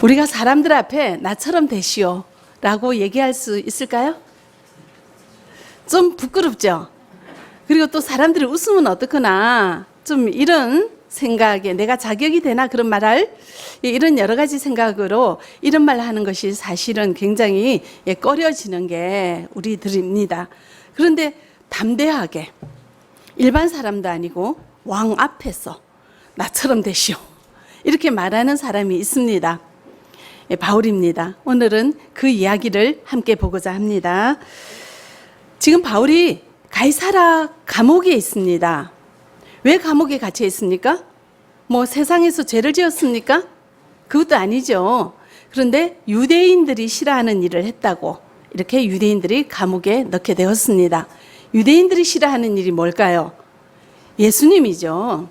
우리가 사람들 앞에 나처럼 되시오 라고 얘기할 수 있을까요? 좀 부끄럽죠? 그리고 또 사람들이 웃으면 어떡하나 좀 이런 생각에 내가 자격이 되나 그런 말할 이런 여러 가지 생각으로 이런 말 하는 것이 사실은 굉장히 꺼려지는 게 우리들입니다. 그런데 담대하게 일반 사람도 아니고 왕 앞에서 나처럼 되시오 이렇게 말하는 사람이 있습니다. 바울입니다. 오늘은 그 이야기를 함께 보고자 합니다. 지금 바울이 가이사랴 감옥에 있습니다. 왜 감옥에 갇혀 있습니까? 뭐 세상에서 죄를 지었습니까? 그것도 아니죠. 그런데 유대인들이 싫어하는 일을 했다고 이렇게 유대인들이 감옥에 넣게 되었습니다. 유대인들이 싫어하는 일이 뭘까요? 예수님이죠.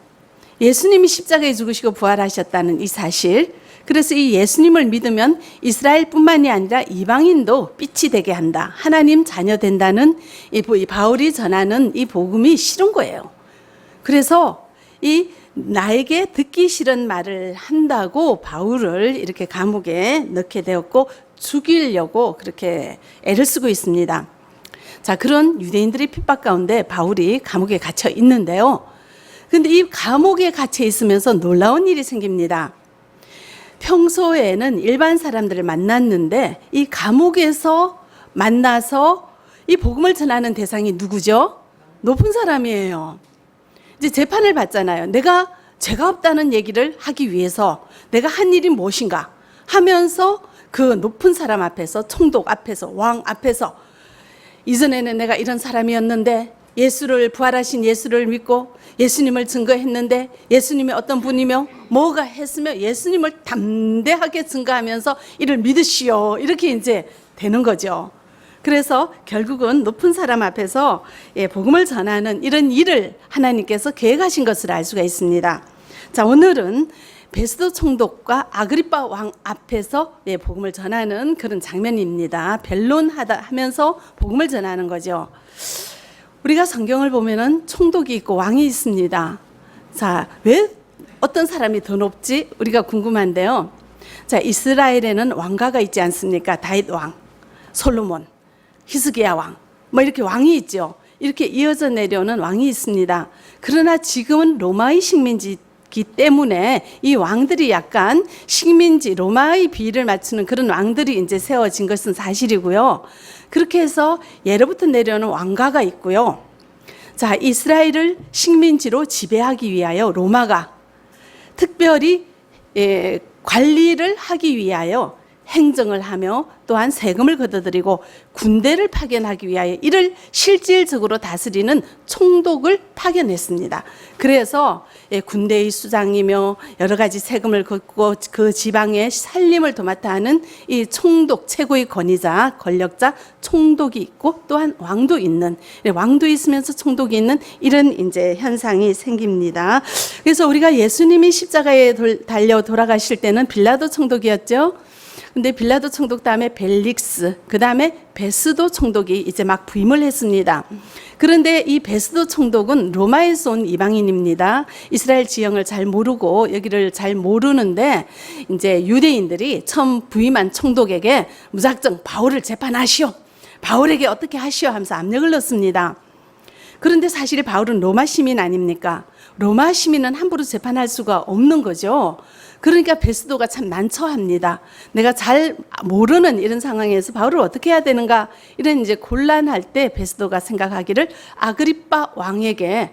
예수님이 십자가에 죽으시고 부활하셨다는 이 사실. 그래서 이 예수님을 믿으면 이스라엘뿐만이 아니라 이방인도 빛이 되게 한다. 하나님 자녀 된다는 이 바울이 전하는 이 복음이 싫은 거예요. 그래서 이 나에게 듣기 싫은 말을 한다고 바울을 이렇게 감옥에 넣게 되었고 죽이려고 그렇게 애를 쓰고 있습니다. 자, 그런 유대인들의 핍박 가운데 바울이 감옥에 갇혀 있는데요. 근데 이 감옥에 갇혀 있으면서 놀라운 일이 생깁니다. 평소에는 일반 사람들을 만났는데 이 감옥에서 만나서 이 복음을 전하는 대상이 누구죠? 높은 사람이에요. 이제 재판을 받잖아요. 내가 죄가 없다는 얘기를 하기 위해서 내가 한 일이 무엇인가 하면서 그 높은 사람 앞에서, 총독 앞에서, 왕 앞에서 이전에는 내가 이런 사람이었는데 예수를, 부활하신 예수를 믿고 예수님을 증거했는데 예수님이 어떤 분이며 뭐가 했으며 예수님을 담대하게 증거하면서 이를 믿으시오 이렇게 이제 되는 거죠. 그래서 결국은 높은 사람 앞에서 복음을 전하는 이런 일을 하나님께서 계획하신 것을 알 수가 있습니다. 자, 오늘은 베스도 총독과 아그리빠 왕 앞에서 복음을 전하는 그런 장면입니다. 변론하면서 복음을 전하는 거죠. 우리가 성경을 보면은 총독이 있고 왕이 있습니다. 자, 왜 어떤 사람이 더 높지? 우리가 궁금한데요. 자, 이스라엘에는 왕가가 있지 않습니까? 다윗 왕, 솔로몬, 히스기야 왕, 뭐 이렇게 왕이 있죠. 이렇게 이어져 내려오는 왕이 있습니다. 그러나 지금은 로마의 식민지이기 때문에 이 왕들이 약간 식민지, 로마의 비를 맞추는 그런 왕들이 이제 세워진 것은 사실이고요. 그렇게 해서 예로부터 내려오는 왕가가 있고요. 자, 이스라엘을 식민지로 지배하기 위하여 로마가 특별히 관리를 하기 위하여 행정을 하며 또한 세금을 걷어들이고 군대를 파견하기 위하여 이를 실질적으로 다스리는 총독을 파견했습니다. 그래서 군대의 수장이며 여러 가지 세금을 걷고 그 지방의 살림을 도맡아 하는 이 총독, 최고의 권위자, 권력자 총독이 있고 또한 왕도 있는, 왕도 있으면서 총독이 있는 이런 이제 현상이 생깁니다. 그래서 우리가 예수님이 십자가에 달려 돌아가실 때는 빌라도 총독이었죠. 근데 빌라도 총독 다음에 벨릭스, 그 다음에 베스도 총독이 이제 막 부임을 했습니다. 그런데 이 베스도 총독은 로마에서 온 이방인입니다. 이스라엘 지형을 잘 모르고 여기를 잘 모르는데 이제 유대인들이 처음 부임한 총독에게 무작정 바울을 재판하시오, 바울에게 어떻게 하시오 하면서 압력을 넣습니다. 그런데 사실 바울은 로마 시민 아닙니까? 로마 시민은 함부로 재판할 수가 없는 거죠. 그러니까 베스도가 참 난처합니다. 내가 잘 모르는 이런 상황에서 바울을 어떻게 해야 되는가 이런 이제 곤란할 때 베스도가 생각하기를 아그리빠 왕에게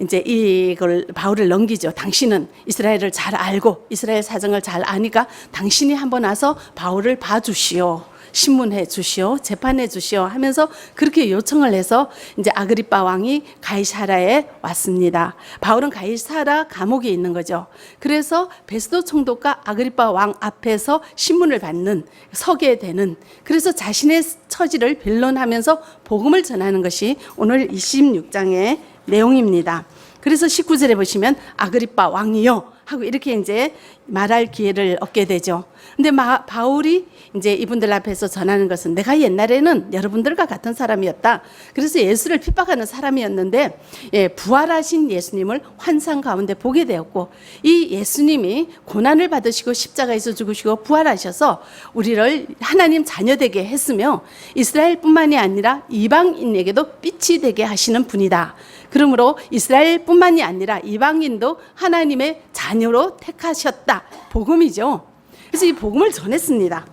이제 이걸 바울을 넘기죠. 당신은 이스라엘을 잘 알고 이스라엘 사정을 잘 아니까 당신이 한번 와서 바울을 봐주시오. 신문해 주시오, 재판해 주시오 하면서 그렇게 요청을 해서 이제 아그리빠 왕이 가이사랴에 왔습니다. 바울은 가이사랴 감옥에 있는 거죠. 그래서 베스도 총독과 아그리빠 왕 앞에서 신문을 받는, 서게 되는, 그래서 자신의 처지를 변론하면서 복음을 전하는 것이 오늘 26장의 내용입니다. 그래서 19절에 보시면 아그리빠 왕이여 하고 이렇게 이제 말할 기회를 얻게 되죠. 근데 바울이 이제 이분들 앞에서 전하는 것은 내가 옛날에는 여러분들과 같은 사람이었다. 그래서 예수를 핍박하는 사람이었는데 부활하신 예수님을 환상 가운데 보게 되었고 이 예수님이 고난을 받으시고 십자가에서 죽으시고 부활하셔서 우리를 하나님 자녀되게 했으며 이스라엘뿐만이 아니라 이방인에게도 빛이 되게 하시는 분이다. 그러므로 이스라엘뿐만이 아니라 이방인도 하나님의 자녀로 택하셨다. 복음이죠. 그래서 이 복음을 전했습니다.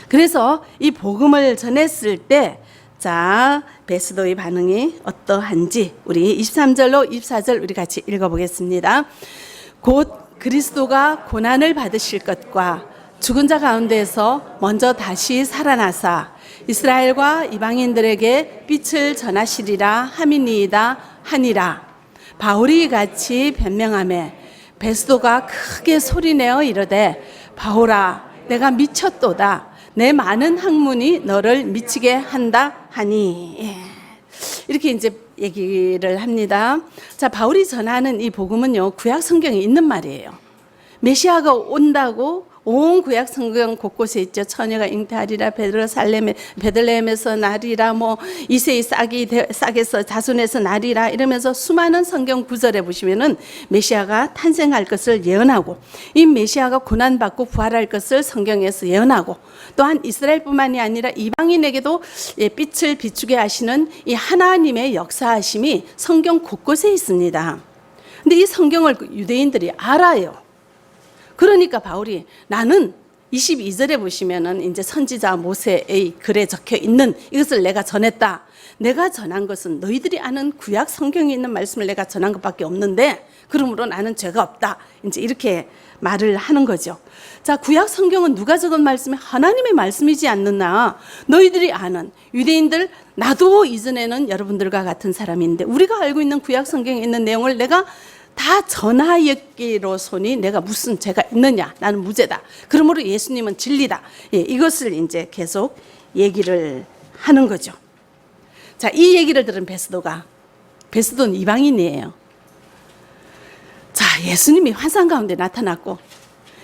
그래서 이 복음을 전했을 때 자, 베스도의 반응이 어떠한지 우리 23절로 24절 우리 같이 읽어보겠습니다. 곧 그리스도가 고난을 받으실 것과 죽은 자 가운데서 먼저 다시 살아나사 이스라엘과 이방인들에게 빛을 전하시리라 함이니이다 하니라. 바울이 같이 변명하며 베스도가 크게 소리내어 이르되 바울아 내가 미쳤도다. 내 많은 학문이 너를 미치게 한다 하니. 이렇게 이제 얘기를 합니다. 자, 바울이 전하는 이 복음은요 구약 성경에 있는 말이에요. 메시아가 온다고 온 구약 성경 곳곳에 있죠. 처녀가 잉태하리라, 베들레헴에서 나리라, 뭐 이새의 싹에서 자손에서 나리라 이러면서 수많은 성경 구절에 보시면은 메시아가 탄생할 것을 예언하고 이 메시아가 고난받고 부활할 것을 성경에서 예언하고 또한 이스라엘뿐만이 아니라 이방인에게도 빛을 비추게 하시는 이 하나님의 역사하심이 성경 곳곳에 있습니다. 근데 이 성경을 유대인들이 알아요. 그러니까 바울이 나는 22절에 보시면은 이제 선지자 모세의 글에 적혀 있는 이것을 내가 전했다. 내가 전한 것은 너희들이 아는 구약 성경에 있는 말씀을 내가 전한 것밖에 없는데 그러므로 나는 죄가 없다. 이제 이렇게 말을 하는 거죠. 자, 구약 성경은 누가 적은 말씀이 하나님의 말씀이지 않느냐. 너희들이 아는 유대인들 나도 이전에는 여러분들과 같은 사람인데 우리가 알고 있는 구약 성경에 있는 내용을 내가 다 전하였기로소니 내가 무슨 죄가 있느냐. 나는 무죄다. 그러므로 예수님은 진리다. 이것을 이제 계속 얘기를 하는 거죠. 자, 이 얘기를 들은 베스도는 이방인이에요. 자, 예수님이 환상 가운데 나타났고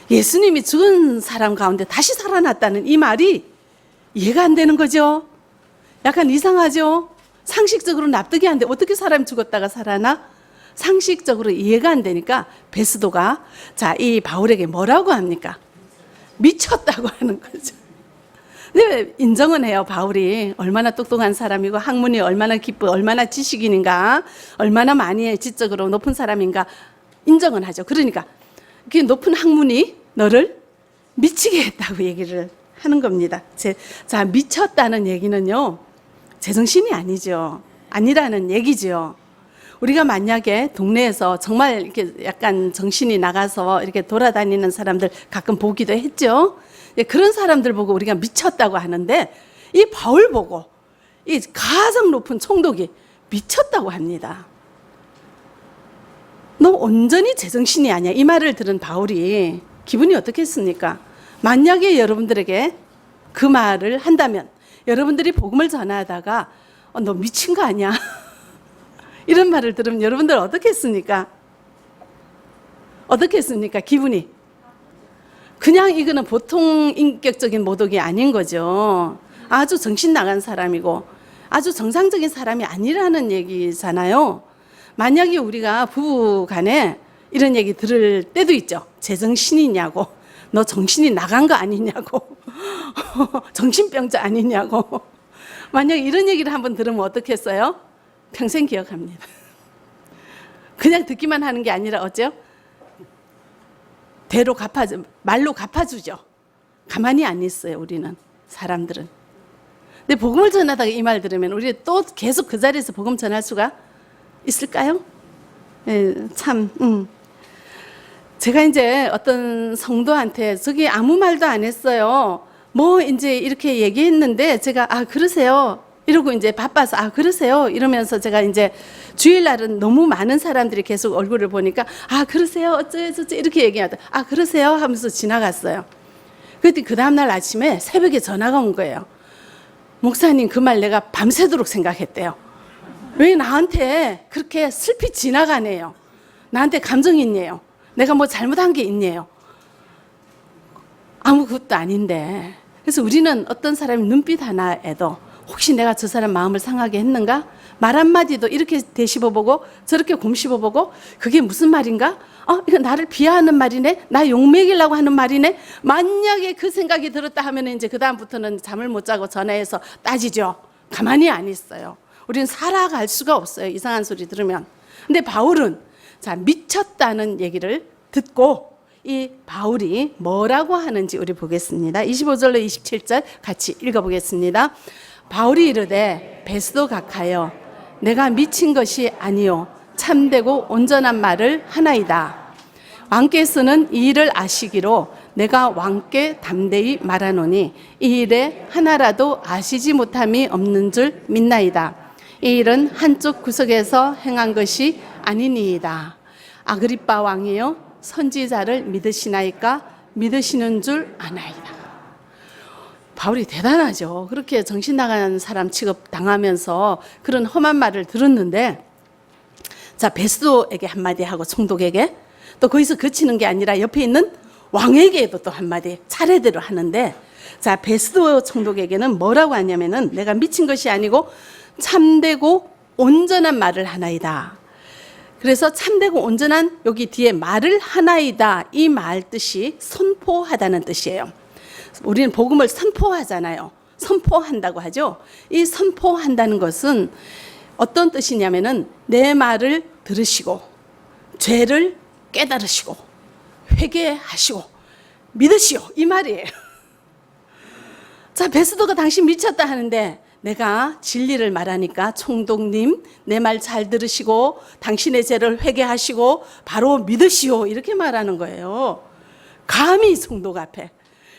예수님이 죽은 사람 가운데 다시 살아났다는 이 말이 이해가 안 되는 거죠. 약간 이상하죠. 상식적으로 납득이 안 돼. 어떻게 사람이 죽었다가 살아나? 상식적으로 이해가 안 되니까 베스도가 자, 이 바울에게 뭐라고 합니까? 미쳤다고 하는 거죠. 네, 인정은 해요. 바울이 얼마나 똑똑한 사람이고 학문이 얼마나 깊고 얼마나 지식인인가, 얼마나 많이 지적으로 높은 사람인가 인정은 하죠. 그러니까 그 높은 학문이 너를 미치게 했다고 얘기를 하는 겁니다. 자, 미쳤다는 얘기는요 제정신이 아니죠. 아니라는 얘기죠. 우리가 만약에 동네에서 정말 이렇게 약간 정신이 나가서 이렇게 돌아다니는 사람들 가끔 보기도 했죠. 그런 사람들 보고 우리가 미쳤다고 하는데 이 바울 보고 이 가장 높은 총독이 미쳤다고 합니다. 너 온전히 제정신이 아니야. 이 말을 들은 바울이 기분이 어떻겠습니까? 만약에 여러분들에게 그 말을 한다면 여러분들이 복음을 전하다가 너 미친 거 아니야? 이런 말을 들으면 여러분들 어떻겠습니까? 어떻겠습니까? 기분이. 그냥 이거는 보통 인격적인 모독이 아닌 거죠. 아주 정신 나간 사람이고 아주 정상적인 사람이 아니라는 얘기잖아요. 만약에 우리가 부부 간에 이런 얘기 들을 때도 있죠. 제정신이냐고. 너 정신이 나간 거 아니냐고. 정신병자 아니냐고. 만약 이런 얘기를 한번 들으면 어떻겠어요? 평생 기억합니다. 그냥 듣기만 하는 게 아니라 어째요? 말로 갚아주죠. 가만히 안 있어요, 우리는. 사람들은. 근데 복음을 전하다가 이 말 들으면 우리 또 계속 그 자리에서 복음 전할 수가 있을까요? 제가 이제 어떤 성도한테 저기 아무 말도 안 했어요. 뭐 이제 이렇게 얘기했는데 제가 그러세요. 이러고 이제 바빠서 그러세요. 이러면서 제가 이제 주일날은 너무 많은 사람들이 계속 얼굴을 보니까 그러세요. 어쩌저쩌 이렇게 얘기하다. 그러세요 하면서 지나갔어요. 그랬더니 그 다음날 아침에 새벽에 전화가 온 거예요. 목사님 그 말 내가 밤새도록 생각했대요. 왜 나한테 그렇게 슬피 지나가네요. 나한테 감정이 있네요. 내가 뭐 잘못한 게 있네요. 아무것도 아닌데. 그래서 우리는 어떤 사람이 눈빛 하나에도 혹시 내가 저 사람 마음을 상하게 했는가? 말 한마디도 이렇게 되씹어보고 저렇게 곰씹어보고 그게 무슨 말인가? 이거 나를 비하하는 말이네? 나 욕먹이려고 하는 말이네? 만약에 그 생각이 들었다 하면 이제 그다음부터는 잠을 못 자고 전화해서 따지죠. 가만히 안 있어요. 우리는 살아갈 수가 없어요. 이상한 소리 들으면. 근데 바울은 자, 미쳤다는 얘기를 듣고 이 바울이 뭐라고 하는지 우리 보겠습니다. 25절로 27절 같이 읽어보겠습니다. 바울이 이르되 베스도 각하여 내가 미친 것이 아니요 참되고 온전한 말을 하나이다. 왕께서는 이 일을 아시기로 내가 왕께 담대히 말하노니 이 일에 하나라도 아시지 못함이 없는 줄 믿나이다. 이 일은 한쪽 구석에서 행한 것이 아니니이다. 아그리빠 왕이여 선지자를 믿으시나이까? 믿으시는 줄 아나이다. 바울이 대단하죠. 그렇게 정신 나간 사람 취급 당하면서 그런 험한 말을 들었는데, 자, 베스도에게 한마디 하고 총독에게 또 거기서 그치는 게 아니라 옆에 있는 왕에게도 또 한마디 차례대로 하는데, 자, 베스도 총독에게는 뭐라고 하냐면은 내가 미친 것이 아니고 참되고 온전한 말을 하나이다. 그래서 참되고 온전한 여기 뒤에 말을 하나이다 이 말 뜻이 선포하다는 뜻이에요. 우리는 복음을 선포하잖아요. 선포한다고 하죠. 이 선포한다는 것은 어떤 뜻이냐면은 내 말을 들으시고 죄를 깨달으시고 회개하시고 믿으시오 이 말이에요. 자, 베스도가 당신 미쳤다 하는데 내가 진리를 말하니까 총독님 내 말 잘 들으시고 당신의 죄를 회개하시고 바로 믿으시오 이렇게 말하는 거예요. 감히 총독 앞에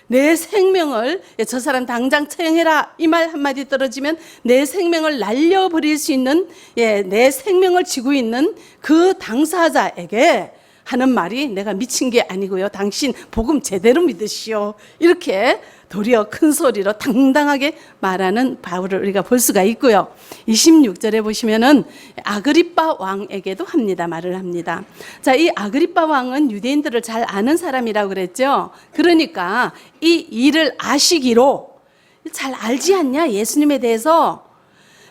내 생명을 저 사람 당장 처형해라 이 말 한마디 떨어지면 내 생명을 날려버릴 수 있는 내 생명을 쥐고 있는 그 당사자에게 하는 말이 내가 미친 게 아니고요. 당신 복음 제대로 믿으시오. 이렇게 도리어 큰 소리로 당당하게 말하는 바울을 우리가 볼 수가 있고요. 26절에 보시면은 아그리빠 왕에게도 합니다. 말을 합니다. 자, 이 아그리빠 왕은 유대인들을 잘 아는 사람이라고 그랬죠. 그러니까 이 일을 아시기로 잘 알지 않냐? 예수님에 대해서.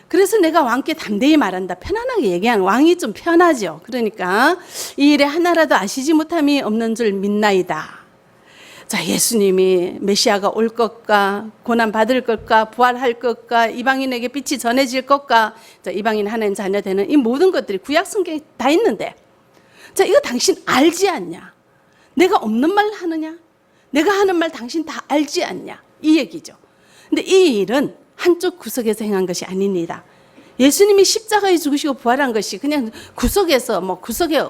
그래서 내가 왕께 담대히 말한다. 편안하게 얘기하는 왕이 좀 편하죠. 그러니까 이 일에 하나라도 아시지 못함이 없는 줄 믿나이다. 자, 예수님이 메시아가 올 것과 고난 받을 것과 부활할 것과 이방인에게 빛이 전해질 것과 자, 이방인 하나님 자녀 되는 이 모든 것들이 구약 성경에 다 있는데 자, 이거 당신 알지 않냐? 내가 없는 말 하느냐? 내가 하는 말 당신 다 알지 않냐? 이 얘기죠. 근데 이 일은 한쪽 구석에서 행한 것이 아닙니다. 예수님이 십자가에 죽으시고 부활한 것이 그냥 구석에서 구석에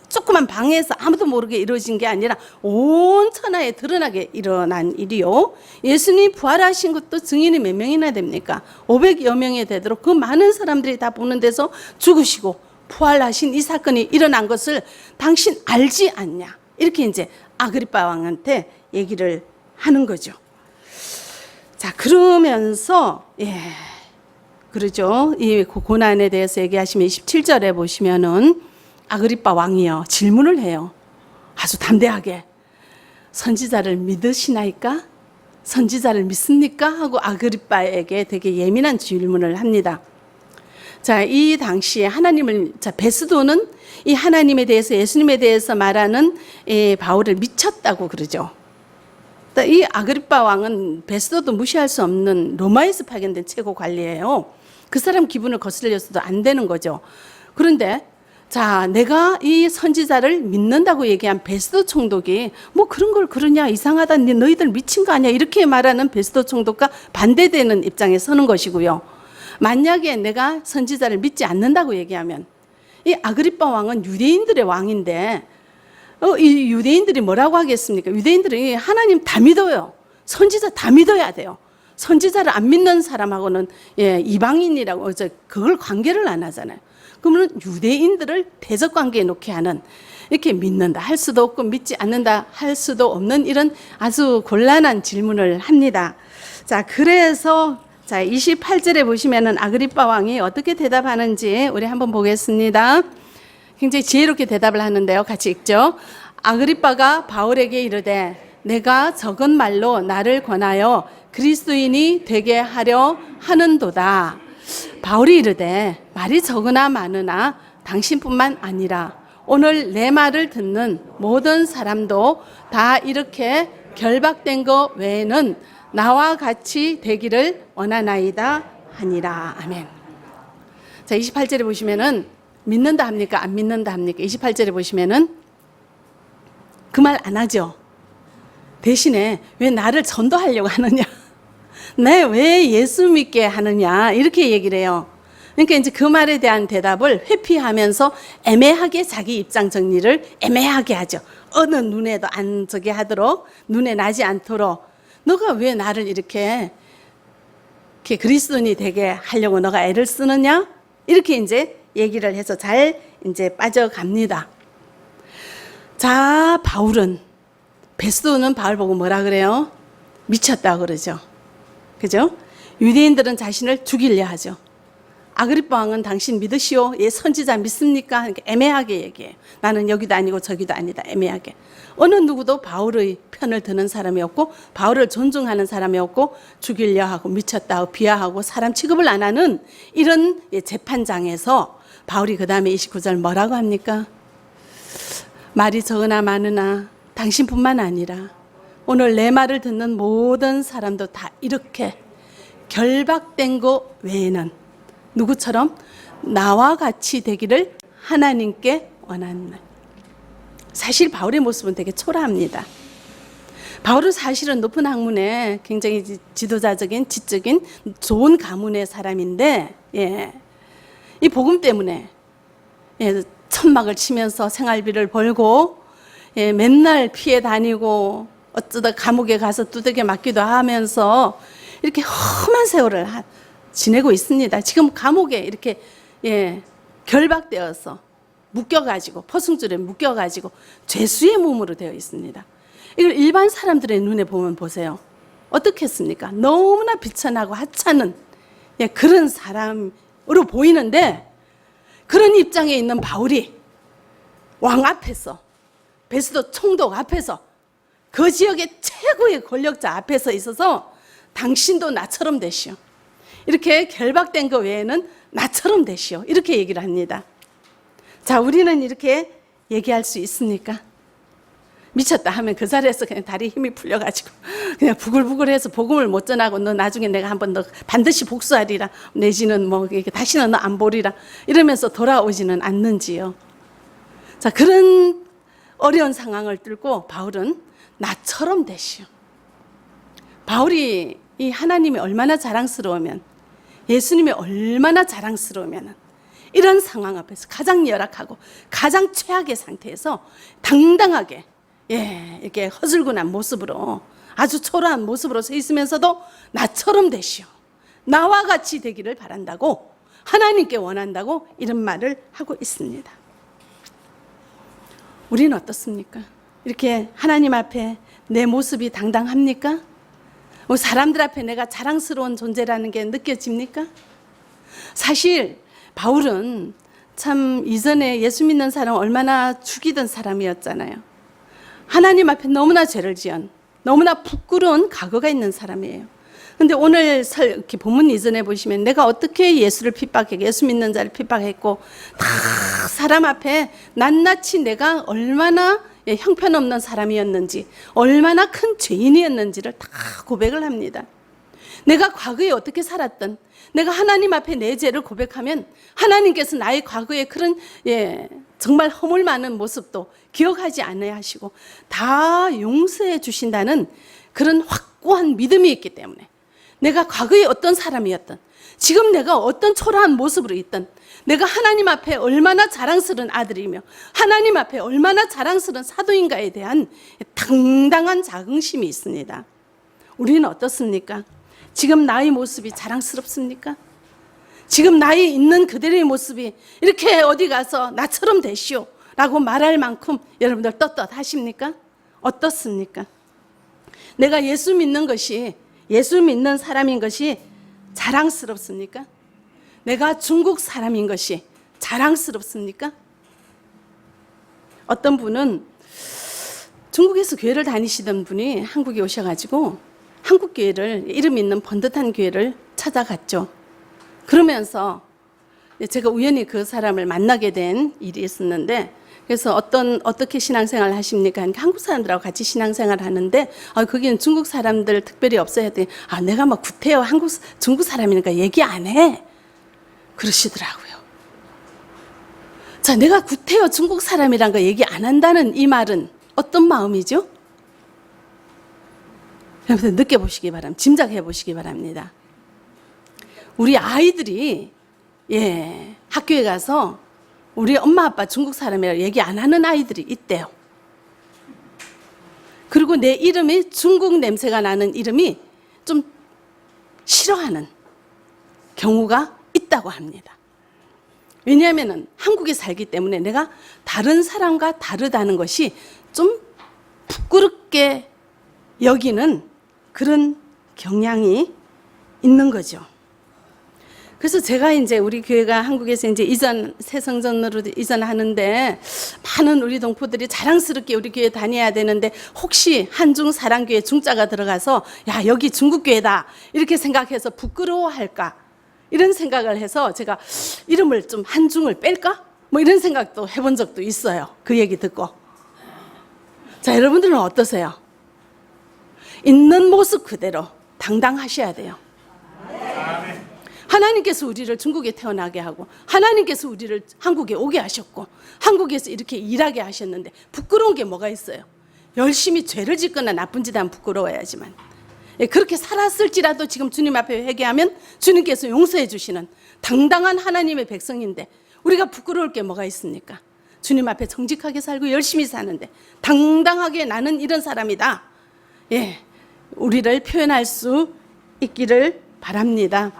조그만 방에서 아무도 모르게 이루어진 게 아니라 온 천하에 드러나게 일어난 일이요. 예수님이 부활하신 것도 증인이 몇 명이나 됩니까? 500여 명이 되도록 그 많은 사람들이 다 보는 데서 죽으시고 부활하신 이 사건이 일어난 것을 당신 알지 않냐? 이렇게 이제 아그리빠 왕한테 얘기를 하는 거죠. 자, 그러면서 그러죠. 이 고난에 대해서 얘기하시면 27절에 보시면은 아그리빠 왕이요 질문을 해요. 아주 담대하게 선지자를 믿으시나이까? 선지자를 믿습니까? 하고 아그리빠에게 되게 예민한 질문을 합니다. 자, 이 당시에 베스도는 이 하나님에 대해서 예수님에 대해서 말하는 바울을 미쳤다고 그러죠. 이 아그리빠 왕은 베스도도 무시할 수 없는 로마에서 파견된 최고 관리예요. 그 사람 기분을 거슬려서도 안 되는 거죠. 그런데 자, 내가 이 선지자를 믿는다고 얘기한 베스도 총독이 그런 걸 그러냐 이상하다 너희들 미친 거 아니야 이렇게 말하는 베스도 총독과 반대되는 입장에 서는 것이고요. 만약에 내가 선지자를 믿지 않는다고 얘기하면 이 아그리빠 왕은 유대인들의 왕인데 이 유대인들이 뭐라고 하겠습니까? 유대인들이 하나님 다 믿어요. 선지자 다 믿어야 돼요. 선지자를 안 믿는 사람하고는 이방인이라고 그걸 관계를 안 하잖아요. 그러면 유대인들을 대적 관계에 놓게 하는 이렇게 믿는다 할 수도 없고 믿지 않는다 할 수도 없는 이런 아주 곤란한 질문을 합니다. 자, 그래서 자 28절에 보시면은 아그리빠 왕이 어떻게 대답하는지 우리 한번 보겠습니다. 굉장히 지혜롭게 대답을 하는데요. 같이 읽죠. 아그리빠가 바울에게 이르되 내가 적은 말로 나를 권하여 그리스도인이 되게 하려 하는도다. 바울이 이르되 말이 적으나 많으나 당신뿐만 아니라 오늘 내 말을 듣는 모든 사람도 다 이렇게 결박된 것 외에는 나와 같이 되기를 원하나이다 하니라. 아멘. 자, 28절에 보시면은 믿는다 합니까? 안 믿는다 합니까? 28절에 보시면은 그 말 안 하죠. 대신에 왜 나를 전도하려고 하느냐? 내 왜 예수 믿게 하느냐? 이렇게 얘기를 해요. 그러니까 이제 그 말에 대한 대답을 회피하면서 애매하게 자기 입장 정리를 애매하게 하죠. 어느 눈에도 안 저게 하도록, 눈에 나지 않도록. 너가 왜 나를 이렇게 그리스도인이 되게 하려고 너가 애를 쓰느냐? 이렇게 이제 얘기를 해서 잘 이제 빠져갑니다. 자, 바울은, 베스도는 바울 보고 뭐라 그래요? 미쳤다 그러죠. 그죠? 유대인들은 자신을 죽이려 하죠. 아그리빠 왕은 당신 믿으시오? 예, 선지자 믿습니까? 그러니까 애매하게 얘기해요. 나는 여기도 아니고 저기도 아니다. 애매하게. 어느 누구도 바울의 편을 드는 사람이 없고 바울을 존중하는 사람이 없고 죽이려 하고 미쳤다 하고 비하하고 사람 취급을 안 하는 이런 재판장에서 바울이 그 다음에 29절 뭐라고 합니까? 말이 적으나 많으나 당신뿐만 아니라 오늘 내 말을 듣는 모든 사람도 다 이렇게 결박된 것 외에는 누구처럼 나와 같이 되기를 하나님께 원하는. 사실 바울의 모습은 되게 초라합니다. 바울은 사실은 높은 학문에 굉장히 지도자적인 지적인 좋은 가문의 사람인데, 예, 이 복음 때문에 천막을 치면서 생활비를 벌고, 예, 맨날 피해 다니고 어쩌다 감옥에 가서 두들겨 맞기도 하면서 이렇게 험한 세월을 지내고 있습니다. 지금 감옥에 이렇게 결박되어서 묶여가지고 포승줄에 묶여가지고 죄수의 몸으로 되어 있습니다. 이걸 일반 사람들의 눈에 보면 보세요. 어떻겠습니까? 너무나 비천하고 하찮은 그런 사람으로 보이는데 그런 입장에 있는 바울이 왕 앞에서 베스도 총독 앞에서 그 지역의 최고의 권력자 앞에서 있어서 당신도 나처럼 되시오. 이렇게 결박된 것 외에는 나처럼 되시오. 이렇게 얘기를 합니다. 자, 우리는 이렇게 얘기할 수 있습니까? 미쳤다 하면 그 자리에서 그냥 다리 힘이 풀려가지고 그냥 부글부글해서 복음을 못 전하고 너 나중에 내가 한번 너 반드시 복수하리라 내지는 뭐 다시는 너 안 보리라 이러면서 돌아오지는 않는지요. 자, 그런 어려운 상황을 뚫고 바울은 나처럼 되시오. 바울이 이 하나님이 얼마나 자랑스러우면 예수님이 얼마나 자랑스러우면 이런 상황 앞에서 가장 열악하고 가장 최악의 상태에서 당당하게 이렇게 허술근한 모습으로 아주 초라한 모습으로 서 있으면서도 나처럼 되시오. 나와 같이 되기를 바란다고 하나님께 원한다고 이런 말을 하고 있습니다. 우리는 어떻습니까? 이렇게 하나님 앞에 내 모습이 당당합니까? 사람들 앞에 내가 자랑스러운 존재라는 게 느껴집니까? 사실 바울은 참 이전에 예수 믿는 사람 얼마나 죽이던 사람이었잖아요. 하나님 앞에 너무나 죄를 지은 너무나 부끄러운 과거가 있는 사람이에요. 근데 오늘 이렇게 본문 이전에 보시면 내가 어떻게 예수를 핍박했고 예수 믿는 자를 핍박했고 다 사람 앞에 낱낱이 내가 얼마나 형편없는 사람이었는지 얼마나 큰 죄인이었는지를 다 고백을 합니다. 내가 과거에 어떻게 살았던 내가 하나님 앞에 내 죄를 고백하면 하나님께서 나의 과거에 그런 정말 허물 많은 모습도 기억하지 않아야 하시고 다 용서해 주신다는 그런 확고한 믿음이 있기 때문에 내가 과거에 어떤 사람이었던 지금 내가 어떤 초라한 모습으로 있던 내가 하나님 앞에 얼마나 자랑스러운 아들이며 하나님 앞에 얼마나 자랑스러운 사도인가에 대한 당당한 자긍심이 있습니다. 우리는 어떻습니까? 지금 나의 모습이 자랑스럽습니까? 지금 나의 있는 그대로의 모습이 이렇게 어디 가서 나처럼 되시오 라고 말할 만큼 여러분들 떳떳하십니까? 어떻습니까? 내가 예수 믿는 것이 예수 믿는 사람인 것이 자랑스럽습니까? 내가 중국 사람인 것이 자랑스럽습니까? 어떤 분은 중국에서 교회를 다니시던 분이 한국에 오셔가지고 한국 교회를, 이름 있는 번듯한 교회를 찾아갔죠. 그러면서 제가 우연히 그 사람을 만나게 된 일이 있었는데, 그래서 어떻게 신앙생활 하십니까? 그러니까 한국 사람들하고 같이 신앙생활 하는데, 거기는 중국 사람들 특별히 없어야 했더니, 내가 뭐 구태여 중국 사람이니까 얘기 안 해. 그러시더라고요. 자, 내가 구태여 중국 사람이란 거 얘기 안 한다는 이 말은 어떤 마음이죠? 여러분 느껴보시기 바랍니다. 짐작해 보시기 바랍니다. 우리 아이들이 학교에 가서 우리 엄마 아빠 중국 사람이라고 얘기 안 하는 아이들이 있대요. 그리고 내 이름이 중국 냄새가 나는 이름이 좀 싫어하는 경우가 있다고 합니다. 왜냐하면 한국에 살기 때문에 내가 다른 사람과 다르다는 것이 좀 부끄럽게 여기는 그런 경향이 있는 거죠. 그래서 제가 이제 우리 교회가 한국에서 이제 새 성전으로 이전하는데 많은 우리 동포들이 자랑스럽게 우리 교회 다녀야 되는데, 혹시 한중 사랑교회 중자가 들어가서 야, 여기 중국 교회다 이렇게 생각해서 부끄러워할까, 이런 생각을 해서 제가 이름을 좀 한중을 뺄까? 뭐 이런 생각도 해본 적도 있어요. 그 얘기 듣고. 자, 여러분들은 어떠세요? 있는 모습 그대로 당당하셔야 돼요. 하나님께서 우리를 중국에 태어나게 하고, 하나님께서 우리를 한국에 오게 하셨고, 한국에서 이렇게 일하게 하셨는데 부끄러운 게 뭐가 있어요? 열심히 죄를 짓거나 나쁜 짓 하면 부끄러워야지만, 그렇게 살았을지라도 지금 주님 앞에 회개하면 주님께서 용서해 주시는 당당한 하나님의 백성인데 우리가 부끄러울 게 뭐가 있습니까? 주님 앞에 정직하게 살고 열심히 사는데 당당하게 나는 이런 사람이다, 우리를 표현할 수 있기를 바랍니다.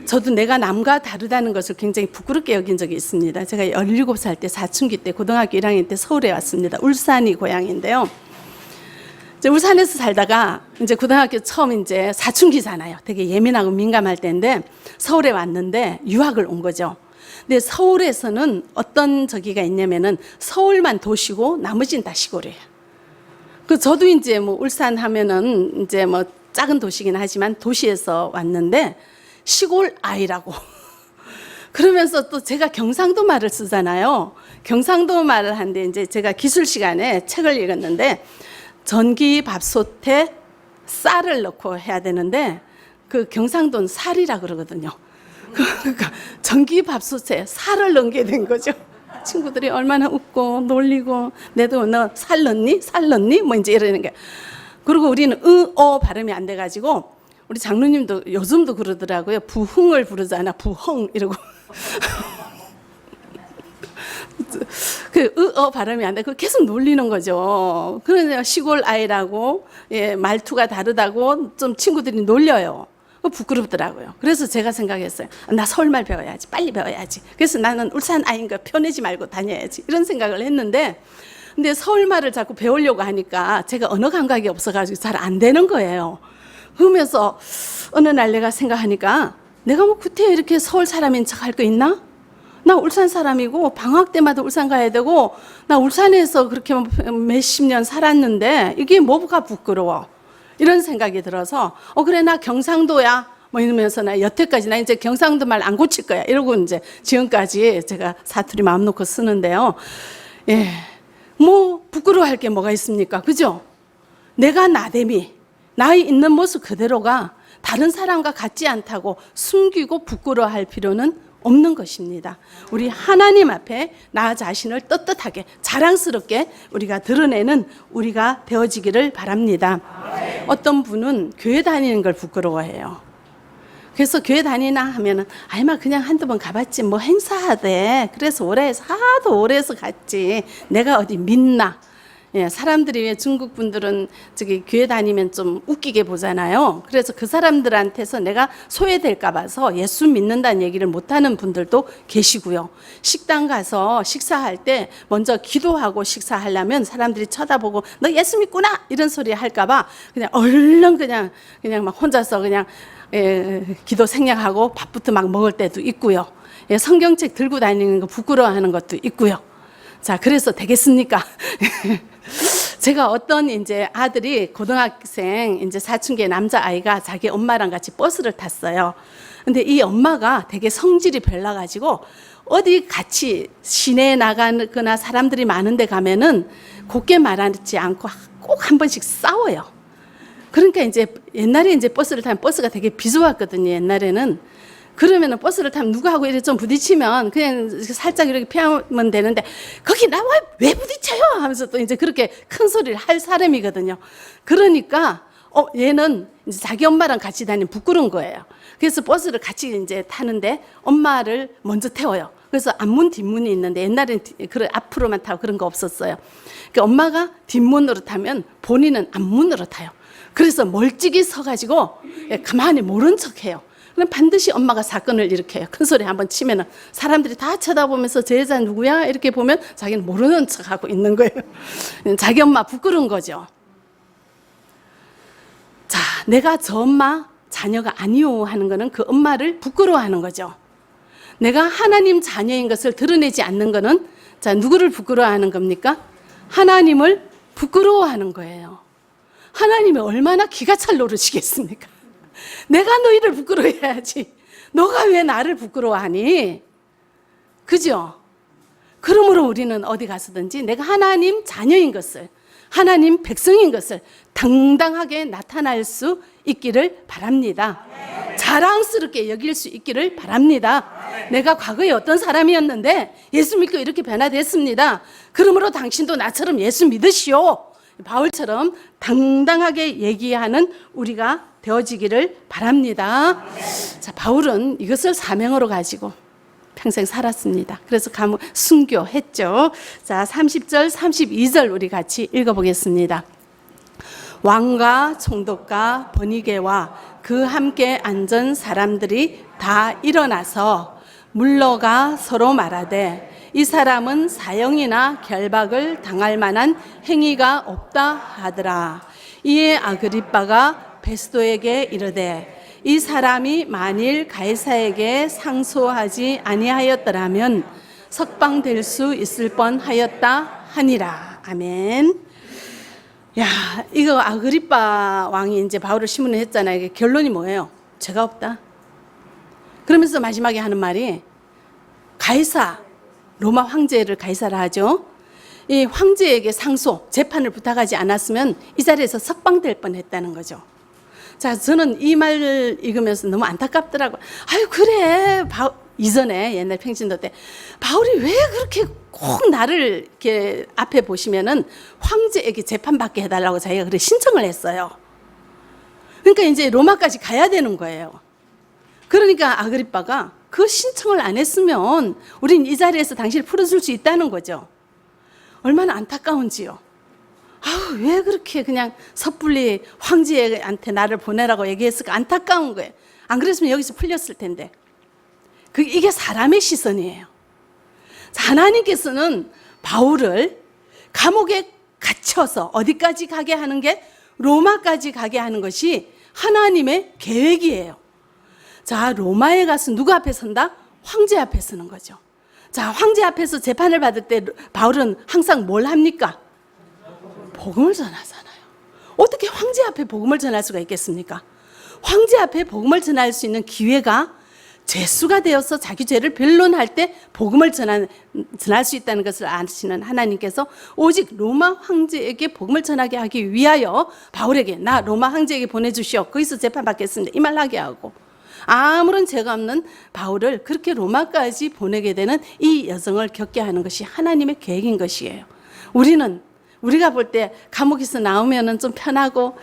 저도 내가 남과 다르다는 것을 굉장히 부끄럽게 여긴 적이 있습니다. 제가 17살 때 사춘기 때 고등학교 1학년 때 서울에 왔습니다. 울산이 고향인데요. 이제 울산에서 살다가 이제 고등학교 처음 이제 사춘기잖아요. 되게 예민하고 민감할 때인데 서울에 왔는데 유학을 온 거죠. 근데 서울에서는 어떤 저기가 있냐면은 서울만 도시고 나머지는 다 시골이에요. 저도 이제 뭐 울산 하면은 이제 뭐 작은 도시긴 하지만 도시에서 왔는데 시골 아이라고. 그러면서 또 제가 경상도 말을 쓰잖아요. 경상도 말을 하는데 이제 제가 기술 시간에 책을 읽었는데 전기밥솥에 쌀을 넣고 해야 되는데 그 경상도는 살이라 그러거든요. 그러니까 전기밥솥에 살을 넣게 된 거죠. 친구들이 얼마나 웃고 놀리고, 내도 너 살 넣니? 살 넣니? 뭐 이제 이러는 게. 그리고 우리는 발음이 안 돼가지고 우리 장로님도 요즘도 그러더라고요. 부흥을 부르잖아. 부흥 이러고. 발음이 안 돼. 그 계속 놀리는 거죠. 그래서 시골 아이라고, 말투가 다르다고 좀 친구들이 놀려요. 부끄럽더라고요. 그래서 제가 생각했어요. 나 서울말 배워야지. 빨리 배워야지. 그래서 나는 울산 아이인 거 펴내지 말고 다녀야지. 이런 생각을 했는데, 근데 서울말을 자꾸 배우려고 하니까 제가 언어 감각이 없어가지고 잘 안 되는 거예요. 그러면서 어느 날 내가 생각하니까 내가 뭐 구태여 이렇게 서울 사람인 척 할 거 있나? 나 울산 사람이고 방학 때마다 울산 가야 되고, 나 울산에서 그렇게 몇십 년 살았는데 이게 뭐가 부끄러워, 이런 생각이 들어서 그래 나 경상도야 뭐 이러면서 나 여태까지 나 이제 경상도 말 안 고칠 거야 이러고 이제 지금까지 제가 사투리 마음 놓고 쓰는데요. 뭐 부끄러워할 게 뭐가 있습니까? 그죠? 내가 나됨이, 나의 있는 모습 그대로가 다른 사람과 같지 않다고 숨기고 부끄러워할 필요는 없는 것입니다. 우리 하나님 앞에 나 자신을 떳떳하게 자랑스럽게 우리가 드러내는 우리가 되어지기를 바랍니다. 어떤 분은 교회 다니는 걸 부끄러워해요. 그래서 교회 다니나 하면은 아이마 그냥 한두 번 가봤지 뭐 행사하대, 그래서 오래해서 하도 오래해서 갔지 내가 어디 믿나. 사람들이 왜 중국 분들은 저기 교회 다니면 좀 웃기게 보잖아요. 그래서 그 사람들한테서 내가 소외될까 봐서 예수 믿는다는 얘기를 못하는 분들도 계시고요. 식당 가서 식사할 때 먼저 기도하고 식사하려면 사람들이 쳐다보고 너 예수 믿구나 이런 소리 할까 봐 그냥 얼른 그냥 막 혼자서 그냥 기도 생략하고 밥부터 막 먹을 때도 있고요. 성경책 들고 다니는 거 부끄러워하는 것도 있고요. 자, 그래서 되겠습니까? 제가 어떤 이제 아들이 고등학생 이제 사춘기 남자 아이가 자기 엄마랑 같이 버스를 탔어요. 근데 이 엄마가 되게 성질이 별나가지고 어디 같이 시내에 나가거나 사람들이 많은데 가면은 곱게 말하지 않고 꼭 한 번씩 싸워요. 그러니까 이제 옛날에 이제 버스를 타면 버스가 되게 비좁았거든요. 옛날에는. 그러면은 버스를 타면 누구하고 이렇게 좀 부딪히면 그냥 살짝 이렇게 피하면 되는데 거기 나와 왜 부딪혀요? 하면서 또 이제 그렇게 큰 소리를 할 사람이거든요. 그러니까 얘는 이제 자기 엄마랑 같이 다니면 부끄러운 거예요. 그래서 버스를 같이 이제 타는데 엄마를 먼저 태워요. 그래서 앞문 뒷문이 있는데 옛날엔 그런 앞으로만 타고 그런 거 없었어요. 그러니까 엄마가 뒷문으로 타면 본인은 앞문으로 타요. 그래서 멀찍이 서가지고 가만히 모른 척해요. 그럼 반드시 엄마가 사건을 일으켜요. 큰 소리 한번 치면은 사람들이 다 쳐다보면서 제 여자 누구야? 이렇게 보면 자기는 모르는 척하고 있는 거예요. 자기 엄마 부끄러운 거죠. 자, 내가 저 엄마 자녀가 아니오 하는 거는 그 엄마를 부끄러워하는 거죠. 내가 하나님 자녀인 것을 드러내지 않는 거는 자, 누구를 부끄러워하는 겁니까? 하나님을 부끄러워하는 거예요. 하나님이 얼마나 기가 찰 노릇이겠습니까? 내가 너희를 부끄러워해야지. 너가 왜 나를 부끄러워하니? 그죠? 그러므로 우리는 어디 가서든지 내가 하나님 자녀인 것을, 하나님 백성인 것을 당당하게 나타날 수 있기를 바랍니다. 자랑스럽게 여길 수 있기를 바랍니다. 내가 과거에 어떤 사람이었는데 예수 믿고 이렇게 변화됐습니다. 그러므로 당신도 나처럼 예수 믿으시오. 바울처럼 당당하게 얘기하는 우리가 되어지기를 바랍니다. 자, 바울은 이것을 사명으로 가지고 평생 살았습니다. 그래서 순교했죠. 자, 30절, 32절 우리 같이 읽어보겠습니다. 왕과 총독과 번이게와 그 함께 앉은 사람들이 다 일어나서 물러가 서로 말하되 이 사람은 사형이나 결박을 당할 만한 행위가 없다 하더라. 이에 아그리빠가 베스도에게 이르되 이 사람이 만일 가이사에게 상소하지 아니하였더라면 석방될 수 있을 뻔하였다 하니라. 아멘. 야, 이거 아그리빠 왕이 이제 바울을 심문했잖아요. 이게 결론이 뭐예요? 죄가 없다. 그러면서 마지막에 하는 말이 가이사, 로마 황제를 가이사라 하죠. 이 황제에게 상소, 재판을 부탁하지 않았으면 이 자리에서 석방될 뻔했다는 거죠. 자, 저는 이 말을 읽으면서 너무 안타깝더라고요. 아유, 그래. 이전에 옛날 평신도 때 바울이 왜 그렇게 꼭 나를 이렇게 앞에 보시면은 황제에게 재판받게 해달라고 자기가 그래 신청을 했어요. 그러니까 이제 로마까지 가야 되는 거예요. 그러니까 아그리빠가 그 신청을 안 했으면 우린 이 자리에서 당신을 풀어줄 수 있다는 거죠. 얼마나 안타까운지요. 아우, 왜 그렇게 그냥 섣불리 황제한테 나를 보내라고 얘기했을까? 안타까운 거예요. 안 그랬으면 여기서 풀렸을 텐데. 이게 사람의 시선이에요. 하나님께서는 바울을 감옥에 갇혀서 어디까지 가게 하는 게 로마까지 가게 하는 것이 하나님의 계획이에요. 자, 로마에 가서 누구 앞에 선다? 황제 앞에 서는 거죠. 자, 황제 앞에서 재판을 받을 때 바울은 항상 뭘 합니까? 복음을 전하잖아요. 어떻게 황제 앞에 복음을 전할 수가 있겠습니까? 황제 앞에 복음을 전할 수 있는 기회가 죄수가 되어서 자기 죄를 변론할 때 복음을 전할 수 있다는 것을 아시는 하나님께서 오직 로마 황제에게 복음을 전하게 하기 위하여 바울에게 나 로마 황제에게 보내주시오. 거기서 재판받겠습니다. 이 말 하게 하고 아무런 죄가 없는 바울을 그렇게 로마까지 보내게 되는 이 여정을 겪게 하는 것이 하나님의 계획인 것이에요. 우리가 볼 때 감옥에서 나오면은 좀 편하고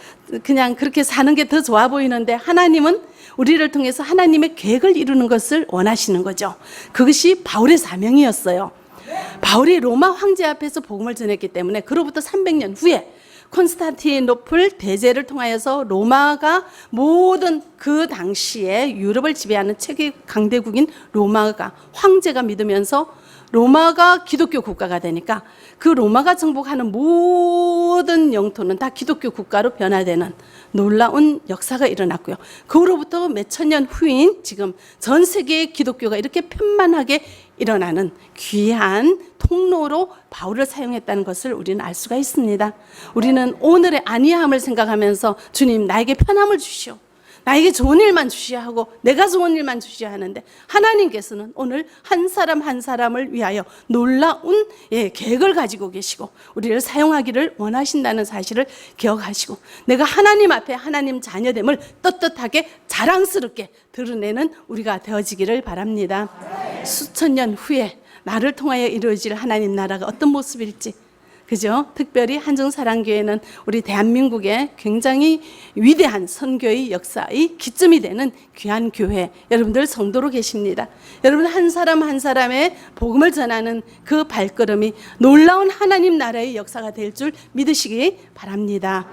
그냥 그렇게 사는 게 더 좋아 보이는데 하나님은 우리를 통해서 하나님의 계획을 이루는 것을 원하시는 거죠. 그것이 바울의 사명이었어요. 바울이 로마 황제 앞에서 복음을 전했기 때문에 그로부터 300년 후에 콘스탄티노플 대제를 통하여서 로마가 모든 그 당시에 유럽을 지배하는 최대 강대국인 로마가 황제가 믿으면서 로마가 기독교 국가가 되니까 그 로마가 정복하는 모든 영토는 다 기독교 국가로 변화되는 놀라운 역사가 일어났고요. 그로부터 몇천 년 후인 지금 전 세계의 기독교가 이렇게 편만하게 일어나는 귀한 통로로 바울을 사용했다는 것을 우리는 알 수가 있습니다. 우리는 오늘의 안위함을 생각하면서 주님 나에게 편함을 주시오, 나에게 좋은 일만 주시야 하고 내가 좋은 일만 주시야 하는데, 하나님께서는 오늘 한 사람 한 사람을 위하여 놀라운 계획을 가지고 계시고 우리를 사용하기를 원하신다는 사실을 기억하시고, 내가 하나님 앞에 하나님 자녀됨을 떳떳하게 자랑스럽게 드러내는 우리가 되어지기를 바랍니다. 수천 년 후에 나를 통하여 이루어질 하나님 나라가 어떤 모습일지, 그죠? 특별히 한정사랑교회는 우리 대한민국의 굉장히 위대한 선교의 역사의 기점이 되는 귀한 교회, 여러분들 성도로 계십니다. 여러분 한 사람 한 사람의 복음을 전하는 그 발걸음이 놀라운 하나님 나라의 역사가 될 줄 믿으시기 바랍니다.